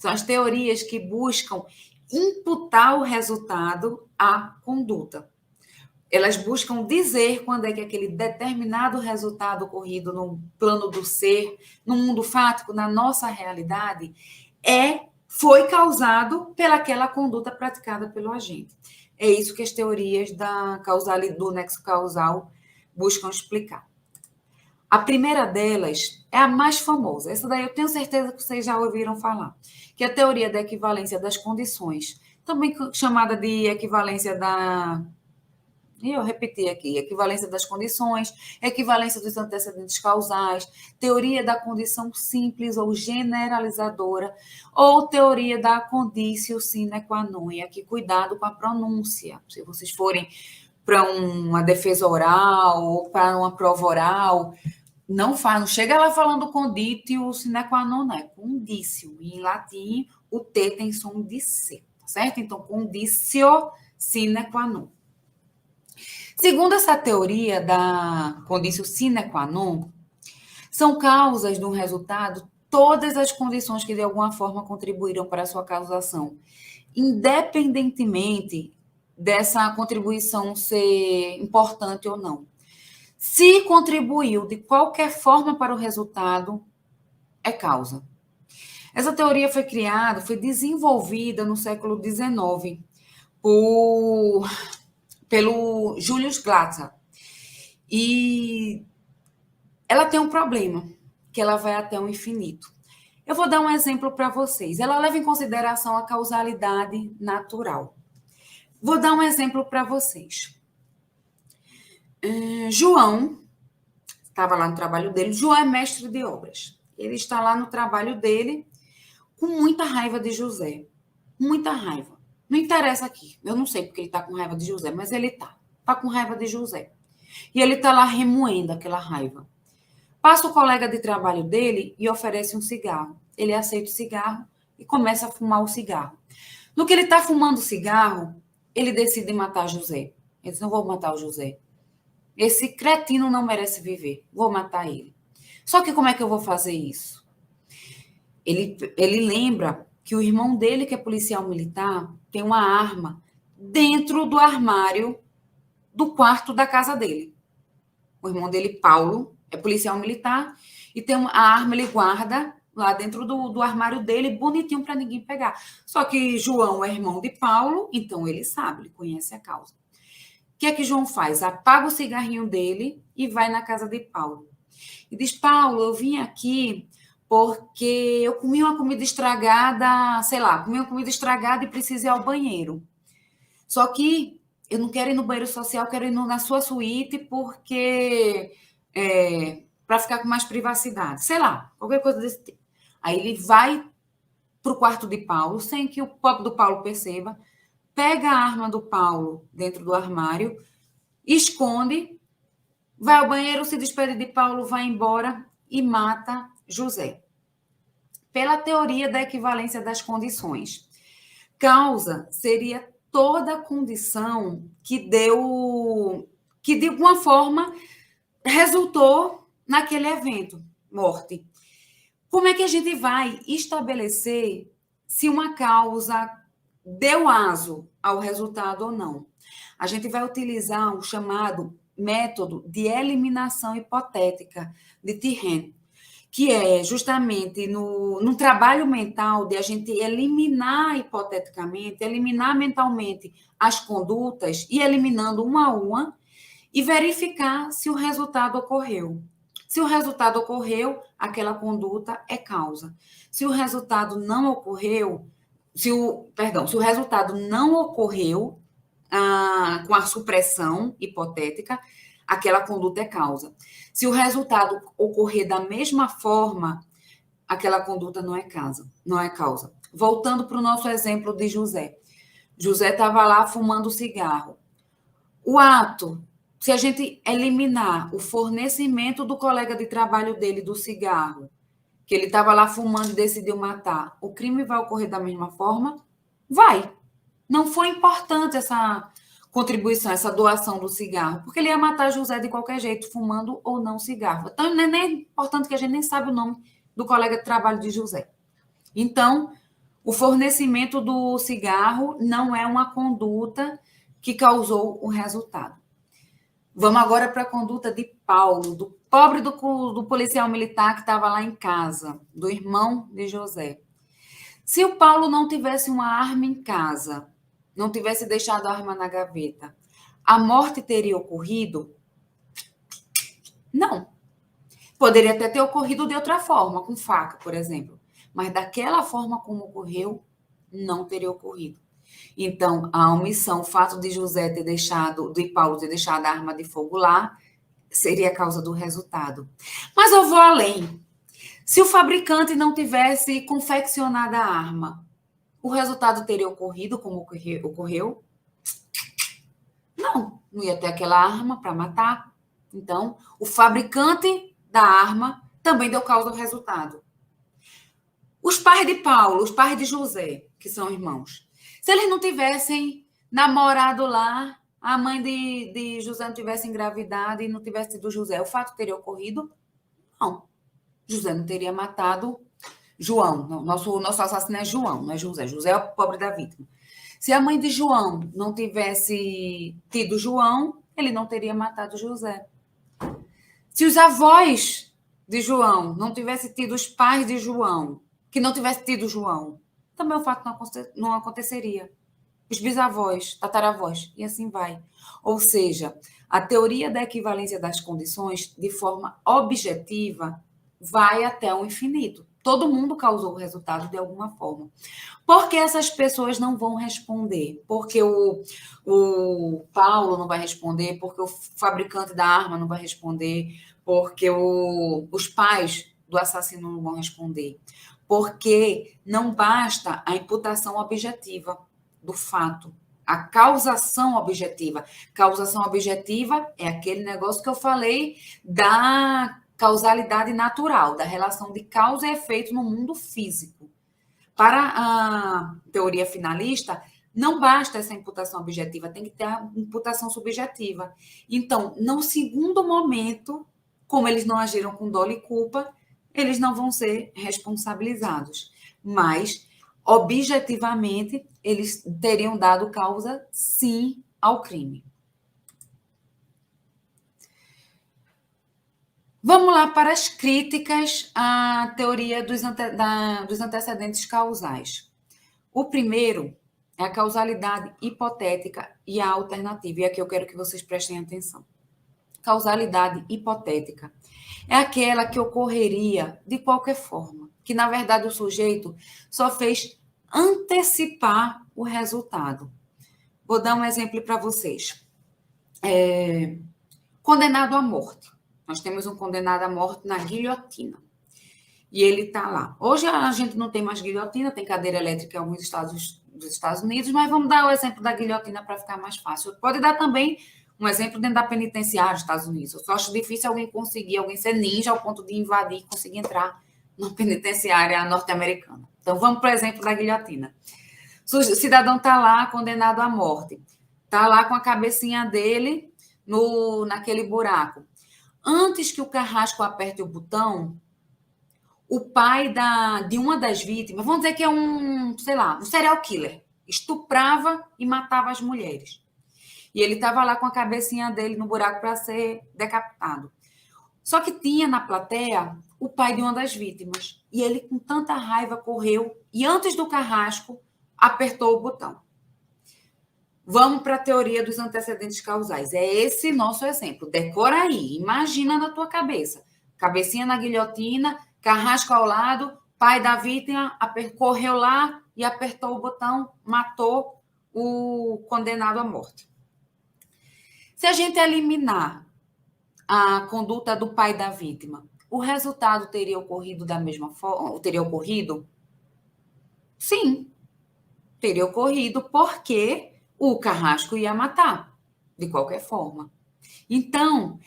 São as teorias que buscam imputar o resultado à conduta. Elas buscam dizer quando é que aquele determinado resultado ocorrido no plano do ser, no mundo fático, na nossa realidade, foi causado pelaquela conduta praticada pelo agente. É isso que as teorias do nexo causal buscam explicar. A primeira delas é a mais famosa. Essa daí eu tenho certeza que vocês já ouviram falar, que é a teoria da equivalência das condições, também chamada de equivalência da... E eu repeti aqui, equivalência das condições, equivalência dos antecedentes causais, teoria da condição simples ou generalizadora, ou teoria da conditio sine qua non. E aqui, cuidado com a pronúncia. Se vocês forem para uma defesa oral ou para uma prova oral, não chega lá falando conditio sine qua non, não, é conditio. Em latim, o T tem som de C, tá certo? Então, conditio sine qua non. Segundo essa teoria da conditio sine qua non, são causas de um resultado todas as condições que de alguma forma contribuíram para a sua causação, independentemente dessa contribuição ser importante ou não. Se contribuiu de qualquer forma para o resultado, é causa. Essa teoria foi desenvolvida no século XIX pelo Julius Glaser. E ela tem um problema, que ela vai até o infinito. Eu vou dar um exemplo para vocês. Ela leva em consideração a causalidade natural. Vou dar um exemplo para vocês. João estava lá no trabalho dele. João é mestre de obras. Ele está lá no trabalho dele com muita raiva de José. Muita raiva. Não interessa aqui. Eu não sei porque ele está com raiva de José, mas ele está. Está com raiva de José. E ele está lá remoendo aquela raiva. Passa o colega de trabalho dele e oferece um cigarro. Ele aceita o cigarro e começa a fumar o cigarro. No que ele está fumando o cigarro, ele decide matar José. Ele diz, não vou matar o José. Esse cretino não merece viver. Vou matar ele. Só que como é que eu vou fazer isso? Ele lembra que o irmão dele, que é policial militar, tem uma arma dentro do armário do quarto da casa dele. O irmão dele, Paulo, é policial militar e tem a arma, ele guarda lá dentro do armário dele, bonitinho para ninguém pegar. Só que João é irmão de Paulo, então ele sabe, ele conhece a causa. O que é que João faz? Apaga o cigarrinho dele e vai na casa de Paulo. E diz, Paulo, eu vim aqui porque eu comi uma comida estragada, comi uma comida estragada e preciso ir ao banheiro. Só que eu não quero ir no banheiro social, quero ir na sua suíte porque... para ficar com mais privacidade. Qualquer coisa desse tipo. Aí ele vai para o quarto de Paulo, sem que o pobre do Paulo perceba, pega a arma do Paulo dentro do armário, esconde, vai ao banheiro, se despede de Paulo, vai embora e mata José. Pela teoria da equivalência das condições. Causa seria toda a condição que de alguma forma resultou naquele evento, morte. Como é que a gente vai estabelecer se uma causa deu aso ao resultado ou não? A gente vai utilizar o chamado método de eliminação hipotética de Tirrene, que é justamente no trabalho mental de a gente eliminar hipoteticamente, eliminar mentalmente as condutas e eliminando uma a uma, e verificar se o resultado ocorreu. Se o resultado ocorreu, aquela conduta é causa. Se o resultado não ocorreu, se o resultado não ocorreu com a supressão hipotética, aquela conduta é causa. Se o resultado ocorrer da mesma forma, aquela conduta não é causa. Voltando para o nosso exemplo de José. José estava lá fumando cigarro. O ato, se a gente eliminar o fornecimento do colega de trabalho dele do cigarro, que ele estava lá fumando e decidiu matar, o crime vai ocorrer da mesma forma? Vai. Não foi importante essa contribuição, essa doação do cigarro, porque ele ia matar José de qualquer jeito, fumando ou não cigarro. Então, não é nem importante que a gente nem sabe o nome do colega de trabalho de José. Então, O fornecimento do cigarro não é uma conduta que causou o resultado. Vamos agora para a conduta de Paulo, do pobre do policial militar que estava lá em casa, do irmão de José. Se o Paulo não tivesse uma arma em casa, não tivesse deixado a arma na gaveta, a morte teria ocorrido? Não. Poderia até ter ocorrido de outra forma, com faca, por exemplo. Mas daquela forma como ocorreu, não teria ocorrido. Então, a omissão, o fato de José ter deixado, de Paulo ter deixado a arma de fogo lá, seria a causa do resultado. Mas eu vou além. Se o fabricante não tivesse confeccionado a arma, o resultado teria ocorrido como ocorreu? Não ia ter aquela arma para matar. Então, o fabricante da arma também deu causa ao resultado. Os pais de Paulo, os pais de José, que são irmãos, se eles não tivessem namorado lá, a mãe de José não tivesse engravidado e não tivesse tido José, o fato teria ocorrido? Não. José não teria matado João. Nosso assassino é João, não é José. José é o pobre da vítima. Se a mãe de João não tivesse tido João, ele não teria matado José. Se os avós de João não tivessem tido os pais de João, que não tivesse tido João, também o fato não aconteceria. Os bisavós, tataravós, e assim vai. Ou seja, a teoria da equivalência das condições, de forma objetiva, vai até o infinito. Todo mundo causou o resultado de alguma forma. Por que essas pessoas não vão responder? Porque o Paulo não vai responder, porque o fabricante da arma não vai responder, porque os pais do assassino não vão responder. Porque não basta a imputação objetiva do fato, a causação objetiva. Causação objetiva é aquele negócio que eu falei da causalidade natural, da relação de causa e efeito no mundo físico. Para a teoria finalista, não basta essa imputação objetiva, tem que ter a imputação subjetiva. Então, no segundo momento, como eles não agiram com dolo e culpa, eles não vão ser responsabilizados. Mas, objetivamente, eles teriam dado causa, sim, ao crime. Vamos lá para as críticas à teoria dos antecedentes causais. O primeiro é a causalidade hipotética e a alternativa, e aqui eu quero que vocês prestem atenção. Causalidade hipotética é aquela que ocorreria de qualquer forma, que na verdade o sujeito só fez antecipar o resultado. Vou dar um exemplo para vocês. Condenado à morte. Nós temos um condenado à morte na guilhotina. E ele está lá. Hoje a gente não tem mais guilhotina, tem cadeira elétrica em alguns estados dos Estados Unidos, mas vamos dar o exemplo da guilhotina para ficar mais fácil. Pode dar também um exemplo dentro da penitenciária dos Estados Unidos. Eu só acho difícil alguém ser ninja ao ponto de invadir e conseguir entrar na penitenciária norte-americana. Então, vamos para o exemplo da guilhotina. O cidadão está lá, condenado à morte. Está lá com a cabecinha dele naquele buraco. Antes que o carrasco aperte o botão, o pai de uma das vítimas, vamos dizer que é um serial killer, estuprava e matava as mulheres. E ele estava lá com a cabecinha dele no buraco para ser decapitado. Só que tinha na plateia o pai de uma das vítimas. E ele, com tanta raiva, correu e, antes do carrasco, apertou o botão. Vamos para a teoria dos antecedentes causais. É esse nosso exemplo. Decora aí. Imagina na tua cabeça. Cabecinha na guilhotina, carrasco ao lado, pai da vítima correu lá e apertou o botão, matou o condenado à morte. Se a gente eliminar a conduta do pai da vítima, o resultado teria ocorrido da mesma forma? Teria ocorrido? Sim, teria ocorrido porque o carrasco ia matar, de qualquer forma. Então,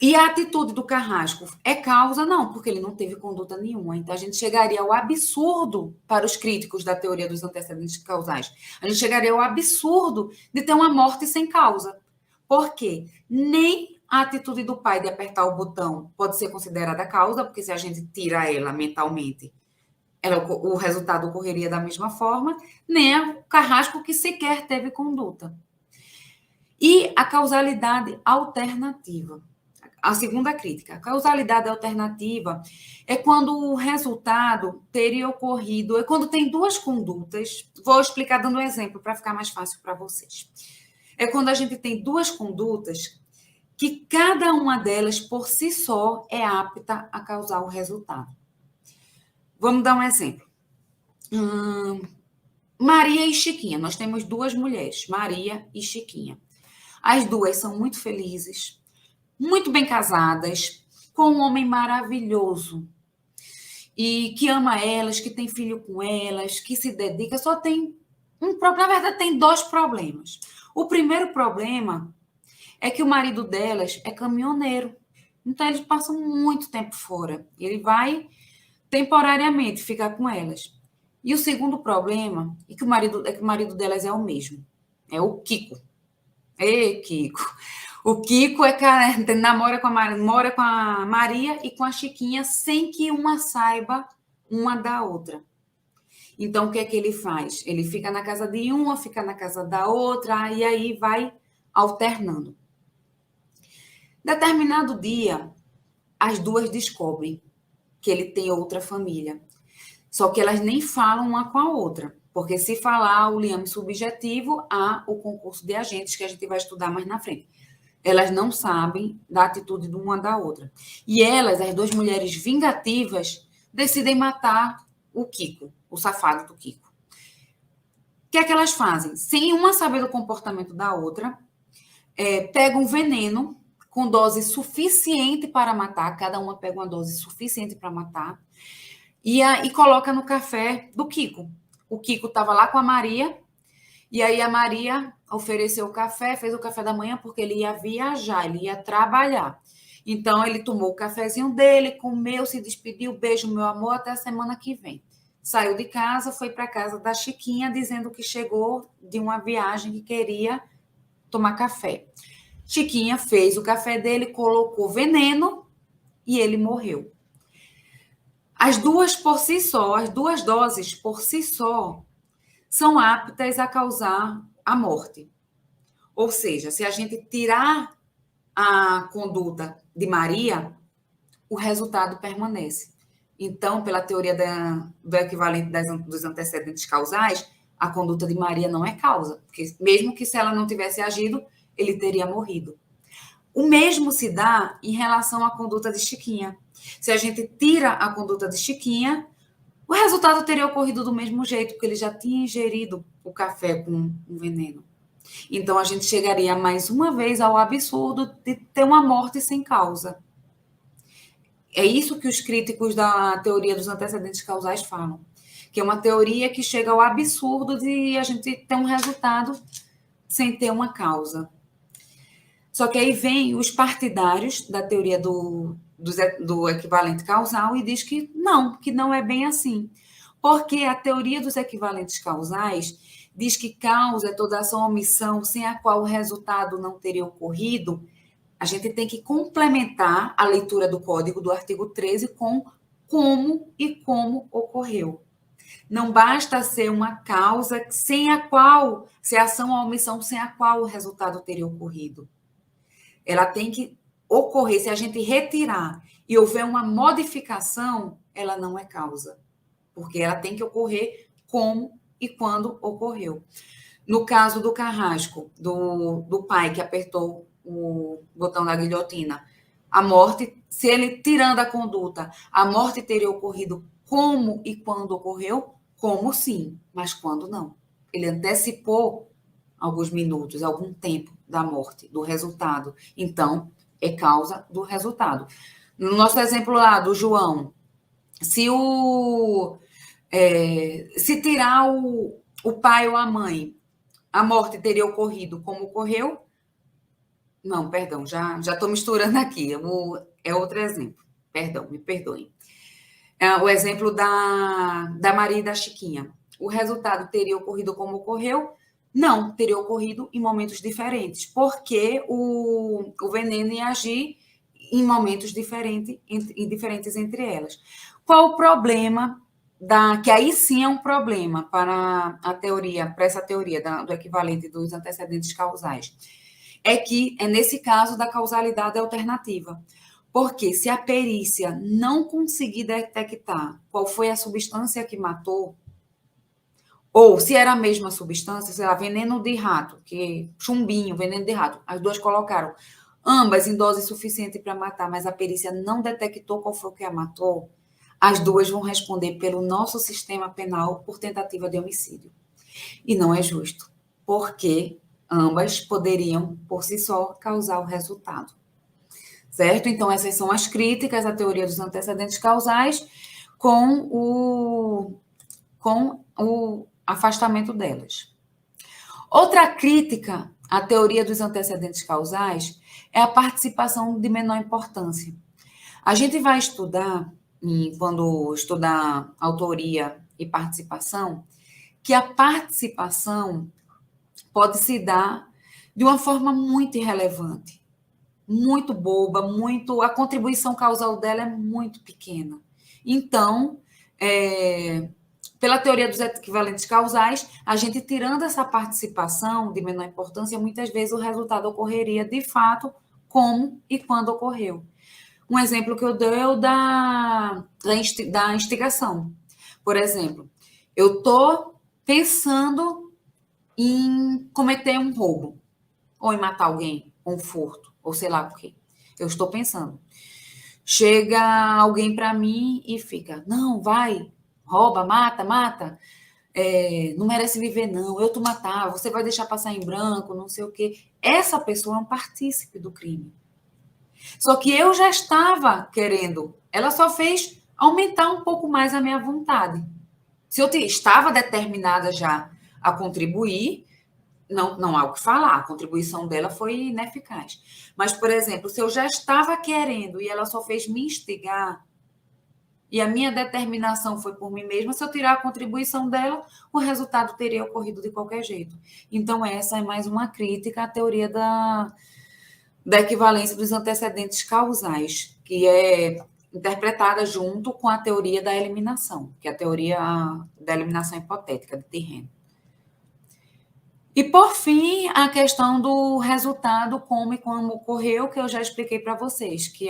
e a atitude do carrasco é causa? Não, porque ele não teve conduta nenhuma. Então, a gente chegaria ao absurdo para os críticos da teoria dos antecedentes causais. A gente chegaria ao absurdo de ter uma morte sem causa. Por quê? Nem a atitude do pai de apertar o botão pode ser considerada causa, porque se a gente tira ela mentalmente, o resultado ocorreria da mesma forma, nem o Carrasco que sequer teve conduta. E a causalidade alternativa. A segunda crítica. A causalidade alternativa é quando o resultado teria ocorrido, é quando tem duas condutas. Vou explicar dando um exemplo para ficar mais fácil para vocês. É quando a gente tem duas condutas que cada uma delas, por si só, é apta a causar o resultado. Vamos dar um exemplo. Maria e Chiquinha. Nós temos duas mulheres, Maria e Chiquinha. As duas são muito felizes, muito bem casadas, com um homem maravilhoso e que ama elas, que tem filho com elas, que se dedica. Só tem um problema, na verdade, tem dois problemas. O primeiro problema é que o marido delas é caminhoneiro, então eles passam muito tempo fora. Ele vai temporariamente ficar com elas. E o segundo problema é que o marido delas é o mesmo, é o Kiko. Ei, Kiko. O Kiko mora com a Maria e com a Chiquinha sem que uma saiba uma da outra. Então, o que é que ele faz? Ele fica na casa de uma, fica na casa da outra, e aí vai alternando. Determinado dia, as duas descobrem que ele tem outra família. Só que elas nem falam uma com a outra. Porque se falar o liame subjetivo, há o concurso de agentes, que a gente vai estudar mais na frente. Elas não sabem da atitude de uma da outra. E elas, as duas mulheres vingativas, decidem matar o Kiko, o safado do Kiko. O que é que elas fazem? Sem uma saber do comportamento da outra, pegam um veneno com dose suficiente para matar, cada uma pega uma dose suficiente para matar, e coloca no café do Kiko. O Kiko estava lá com a Maria, e aí a Maria ofereceu o café, fez o café da manhã, porque ele ia viajar, ele ia trabalhar. Então, ele tomou o cafezinho dele, comeu, se despediu, beijo, meu amor, até a semana que vem. Saiu de casa, foi para a casa da Chiquinha, dizendo que chegou de uma viagem que queria tomar café. Chiquinha fez o café dele, colocou veneno e ele morreu. As duas por si só, as duas doses por si só, são aptas a causar a morte. Ou seja, se a gente tirar a conduta de Maria, o resultado permanece. Então, pela teoria do equivalente dos antecedentes causais, a conduta de Maria não é causa, porque mesmo que se ela não tivesse agido, ele teria morrido. O mesmo se dá em relação à conduta de Chiquinha. Se a gente tira a conduta de Chiquinha, o resultado teria ocorrido do mesmo jeito, porque ele já tinha ingerido o café com um veneno. Então, a gente chegaria mais uma vez ao absurdo de ter uma morte sem causa. É isso que os críticos da teoria dos antecedentes causais falam, que é uma teoria que chega ao absurdo de a gente ter um resultado sem ter uma causa. Só que aí vem os partidários da teoria do equivalente causal e diz que não é bem assim. Porque a teoria dos equivalentes causais diz que causa é toda ação ou omissão sem a qual o resultado não teria ocorrido. A gente tem que complementar a leitura do código do artigo 13 com como e como ocorreu. Não basta ser uma causa sem a qual, se a ação ou omissão sem a qual o resultado teria ocorrido. Ela tem que ocorrer, se a gente retirar e houver uma modificação, ela não é causa, porque ela tem que ocorrer como e quando ocorreu. No caso do Carrasco, do pai que apertou o botão da guilhotina, a morte, se ele tirando a conduta, a morte teria ocorrido como e quando ocorreu? Como sim, mas quando não. Ele antecipou alguns minutos, algum tempo da morte, do resultado. Então, é causa do resultado. No nosso exemplo lá do João, se tirar o pai ou a mãe, a morte teria ocorrido como ocorreu? Não, perdão, já estou misturando aqui. É outro exemplo. Perdão, me perdoem. O exemplo da Maria e da Chiquinha. O resultado teria ocorrido como ocorreu? Não, teria ocorrido em momentos diferentes, porque o veneno ia agir em momentos diferentes entre elas. Qual o problema que aí sim é um problema para essa teoria do equivalente dos antecedentes causais, é que é nesse caso da causalidade alternativa. Porque se a perícia não conseguir detectar qual foi a substância que matou, ou se era a mesma substância, sei lá, veneno de rato, que chumbinho, veneno de rato, as duas colocaram ambas em dose suficiente para matar, mas a perícia não detectou qual foi o que a matou, as duas vão responder pelo nosso sistema penal por tentativa de homicídio. E não é justo, porque ambas poderiam, por si só, causar o resultado. Certo? Então, essas são as críticas à teoria dos antecedentes causais com o afastamento delas. Outra crítica à teoria dos antecedentes causais é a participação de menor importância. A gente vai estudar, quando estudar autoria e participação, que a participação pode se dar de uma forma muito irrelevante, muito boba, a contribuição causal dela é muito pequena. Então, pela teoria dos equivalentes causais, a gente tirando essa participação de menor importância, muitas vezes o resultado ocorreria de fato como e quando ocorreu. Um exemplo que eu dou é o da instigação. Por exemplo, eu estou pensando em cometer um roubo, ou em matar alguém, um furto, ou sei lá o quê. Eu estou pensando. Chega alguém para mim e fica, não, vai, rouba, mata, não merece viver não, eu te matar, você vai deixar passar em branco, não sei o quê. Essa pessoa é um partícipe do crime. Só que eu já estava querendo, ela só fez aumentar um pouco mais a minha vontade. Se eu estava determinada já a contribuir, não há o que falar, a contribuição dela foi ineficaz. Mas, por exemplo, se eu já estava querendo e ela só fez me instigar, e a minha determinação foi por mim mesma, se eu tirar a contribuição dela, o resultado teria ocorrido de qualquer jeito. Então, essa é mais uma crítica à teoria da equivalência dos antecedentes causais, que é interpretada junto com a teoria da eliminação, que é a teoria da eliminação hipotética de Terreno. E, por fim, a questão do resultado, como e como ocorreu, que eu já expliquei para vocês, que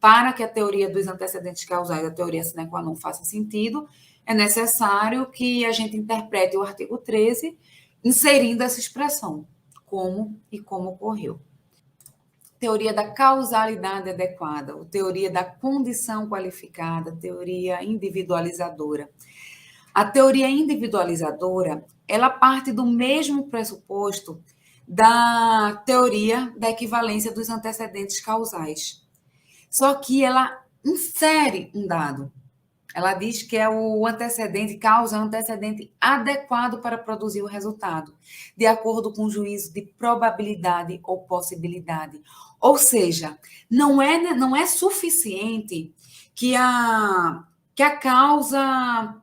para que a teoria dos antecedentes causais, a teoria sine qua non, faça sentido, é necessário que a gente interprete o artigo 13, inserindo essa expressão, como e como ocorreu. Teoria da causalidade adequada, teoria da condição qualificada, teoria individualizadora. A teoria individualizadora, ela parte do mesmo pressuposto da teoria da equivalência dos antecedentes causais. Só que ela insere um dado. Ela diz que é o antecedente, causa um antecedente adequado para produzir o resultado, de acordo com o juízo de probabilidade ou possibilidade. Ou seja, não é suficiente que a causa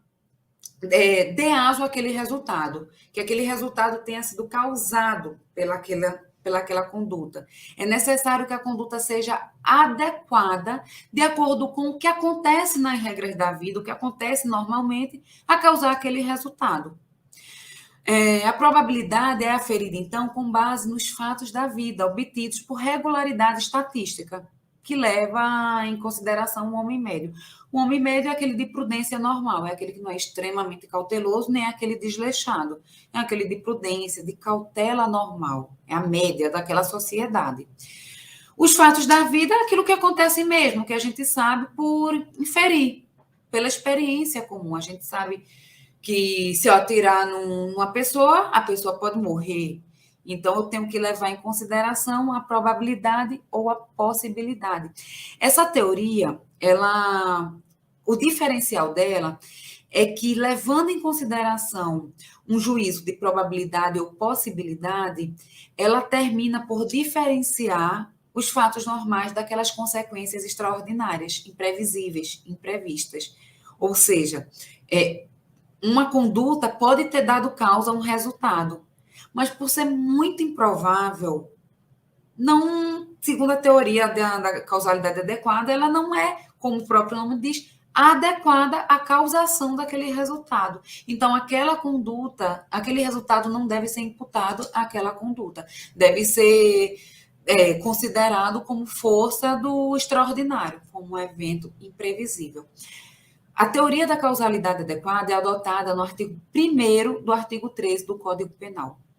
dê aso àquele resultado, que aquele resultado tenha sido causado pelaquela conduta. É necessário que a conduta seja adequada de acordo com o que acontece nas regras da vida, o que acontece normalmente, a causar aquele resultado. A probabilidade é aferida, então, com base nos fatos da vida, obtidos por regularidade estatística, que leva em consideração o homem médio. O homem médio é aquele de prudência normal, é aquele que não é extremamente cauteloso, nem é aquele desleixado. É aquele de prudência, de cautela normal. É a média daquela sociedade. Os fatos da vida é aquilo que acontece mesmo, que a gente sabe por inferir, pela experiência comum. A gente sabe que se eu atirar numa pessoa, a pessoa pode morrer. Então, eu tenho que levar em consideração a probabilidade ou a possibilidade. Essa teoria, o diferencial dela é que, levando em consideração um juízo de probabilidade ou possibilidade, ela termina por diferenciar os fatos normais daquelas consequências extraordinárias, imprevisíveis, imprevistas. Ou seja, uma conduta pode ter dado causa a um resultado, mas por ser muito improvável, não, segundo a teoria da causalidade adequada, ela não é, como o próprio nome diz, adequada à causação daquele resultado. Então, aquela conduta, aquele resultado não deve ser imputado àquela conduta, deve ser considerado como força do extraordinário, como um evento imprevisível. A teoria da causalidade adequada é adotada no artigo 1º do artigo 13 do Código Penal.